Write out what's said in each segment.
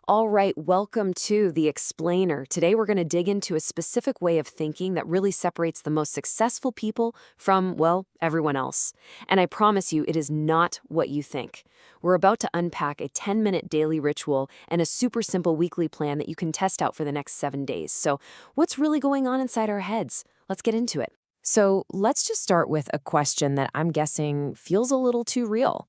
All right, welcome to The Explainer. Today we're going to dig into a specific way of thinking that really separates the most successful people from, well, everyone else. And I promise you, it is not what you think. We're about to unpack a 10-minute daily ritual and a super simple weekly plan that you can test out for the next 7 days. So, what's really going on inside our heads? Let's get into it. So, let's just start with a question that I'm guessing feels a little too real.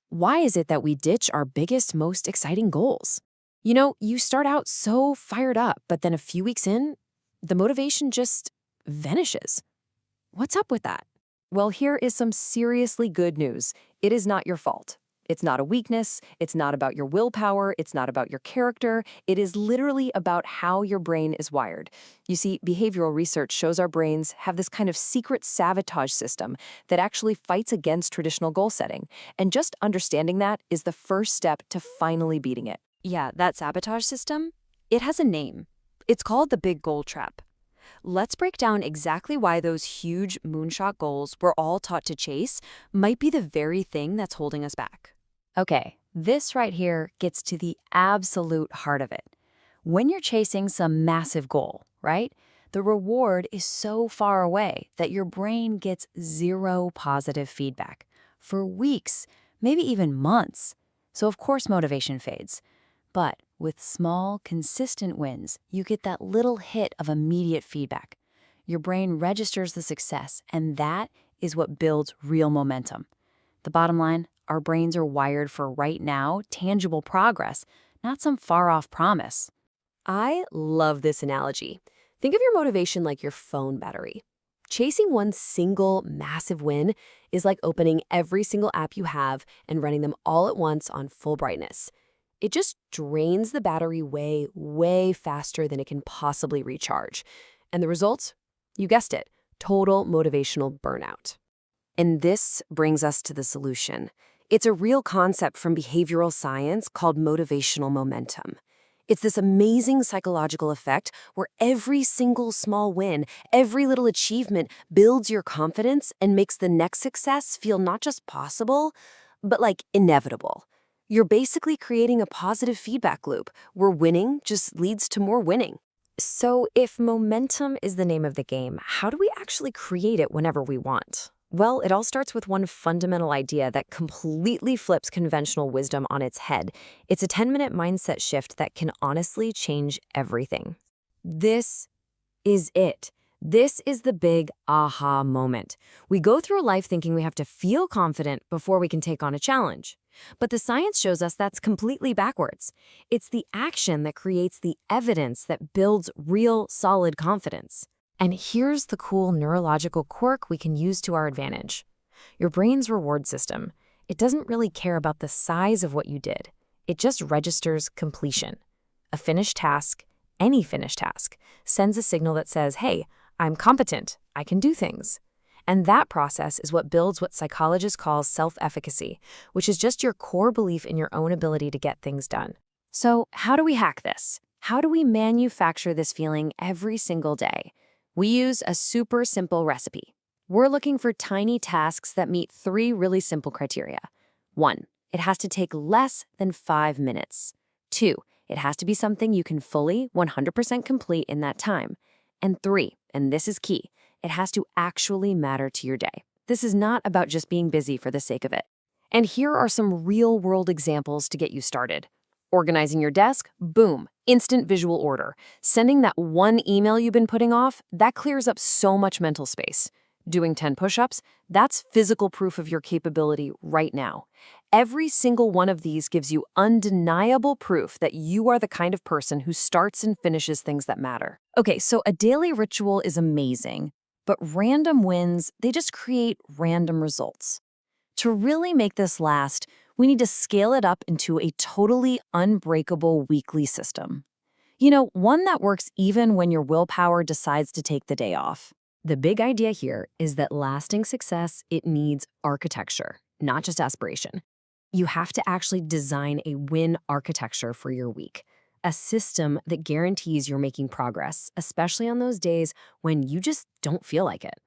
Why is it that we ditch our biggest, most exciting goals? You know, you start out so fired up, but then a few weeks in, the motivation just vanishes. What's up with that? Well, here is some seriously good news. It is not your fault. It's not a weakness. It's not about your willpower. It's not about your character. It is literally about how your brain is wired. You see, behavioral research shows our brains have this kind of secret sabotage system that actually fights against traditional goal setting. And just understanding that is the first step to finally beating it. Yeah, that sabotage system, it has a name. It's called the big goal trap. Let's break down exactly why those huge moonshot goals we're all taught to chase might be the very thing that's holding us back. Okay, this right here gets to the absolute heart of it. When you're chasing some massive goal, right? The reward is so far away that your brain gets zero positive feedback for weeks, maybe even months. So of course motivation fades. But with small, consistent wins, you get that little hit of immediate feedback. Your brain registers the success, and that is what builds real momentum. The bottom line, our brains are wired for right now, tangible progress, not some far-off promise. I love this analogy. Think of your motivation like your phone battery. Chasing one single massive win is like opening every single app you have and running them all at once on full brightness. It just drains the battery way, way faster than it can possibly recharge. And the result? You guessed it, total motivational burnout. And this brings us to the solution. It's a real concept from behavioral science called motivational momentum. It's this amazing psychological effect where every single small win, every little achievement builds your confidence and makes the next success feel not just possible, but like inevitable. You're basically creating a positive feedback loop where winning just leads to more winning. So if momentum is the name of the game, how do we actually create it whenever we want? Well, it all starts with one fundamental idea that completely flips conventional wisdom on its head. It's a 10-minute mindset shift that can honestly change everything. This is it. This is the big aha moment. We go through life thinking we have to feel confident before we can take on a challenge. But the science shows us that's completely backwards. It's the action that creates the evidence that builds real, solid confidence. And here's the cool neurological quirk we can use to our advantage. Your brain's reward system, it doesn't really care about the size of what you did. It just registers completion. A finished task, any finished task, sends a signal that says, hey, I'm competent, I can do things. And that process is what builds what psychologists call self-efficacy, which is just your core belief in your own ability to get things done. So how do we hack this? How do we manufacture this feeling every single day? We use a super simple recipe. We're looking for tiny tasks that meet 3 really simple criteria. 1, it has to take less than 5 minutes. 2, it has to be something you can fully, 100% complete in that time. And 3, and this is key, it has to actually matter to your day. This is not about just being busy for the sake of it. And here are some real-world examples to get you started. Organizing your desk, boom, instant visual order. Sending that one email you've been putting off, that clears up so much mental space. Doing 10 push-ups, that's physical proof of your capability right now. Every single one of these gives you undeniable proof that you are the kind of person who starts and finishes things that matter. Okay, so a daily ritual is amazing, but random wins, they just create random results. To really make this last, we need to scale it up into a totally unbreakable weekly system. You know, one that works even when your willpower decides to take the day off. The big idea here is that lasting success, it needs architecture, not just aspiration. You have to actually design a win architecture for your week, a system that guarantees you're making progress, especially on those days when you just don't feel like it.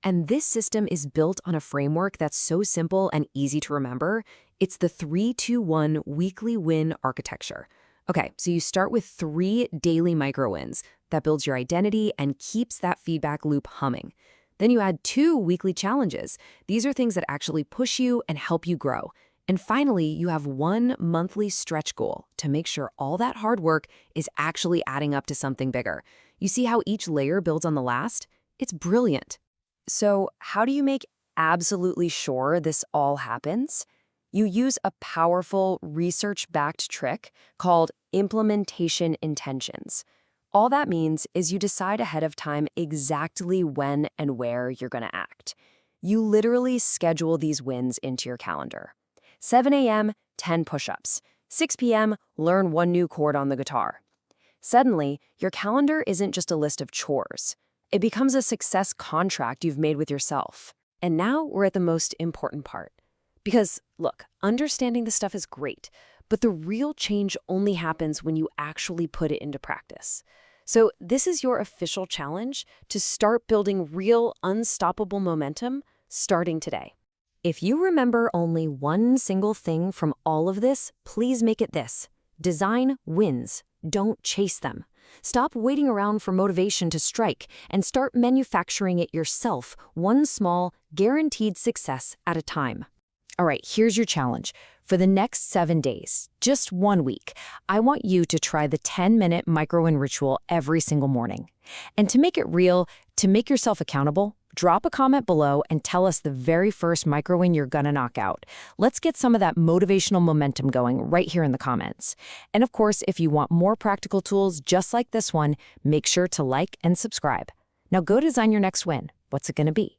And this system is built on a framework that's so simple and easy to remember. It's the 3-2-1 weekly win architecture. Okay, so you start with 3 daily micro wins. That builds your identity and keeps that feedback loop humming. Then you add 2 weekly challenges. These are things that actually push you and help you grow. And finally, you have 1 monthly stretch goal to make sure all that hard work is actually adding up to something bigger. You see how each layer builds on the last? It's brilliant. So, how do you make absolutely sure this all happens? You use a powerful research-backed trick called implementation intentions. All that means is you decide ahead of time exactly when and where you're going to act. You literally schedule these wins into your calendar. 7 a.m., 10 push-ups. 6 p.m., learn 1 new chord on the guitar. Suddenly, your calendar isn't just a list of chores. It becomes a success contract you've made with yourself. And now we're at the most important part. Because, look, understanding this stuff is great, but the real change only happens when you actually put it into practice. So this is your official challenge to start building real, unstoppable momentum starting today. If you remember only one single thing from all of this, please make it this. Design wins. Don't chase them. Stop waiting around for motivation to strike and start manufacturing it yourself, one small, guaranteed success at a time. All right, here's your challenge. For the next 7 days, just 1 week, I want you to try the 10-minute micro-win ritual every single morning. And to make it real, to make yourself accountable, drop a comment below and tell us the very first micro-win you're gonna knock out. Let's get some of that motivational momentum going right here in the comments. And of course, if you want more practical tools just like this one, make sure to like and subscribe. Now go design your next win. What's it gonna be?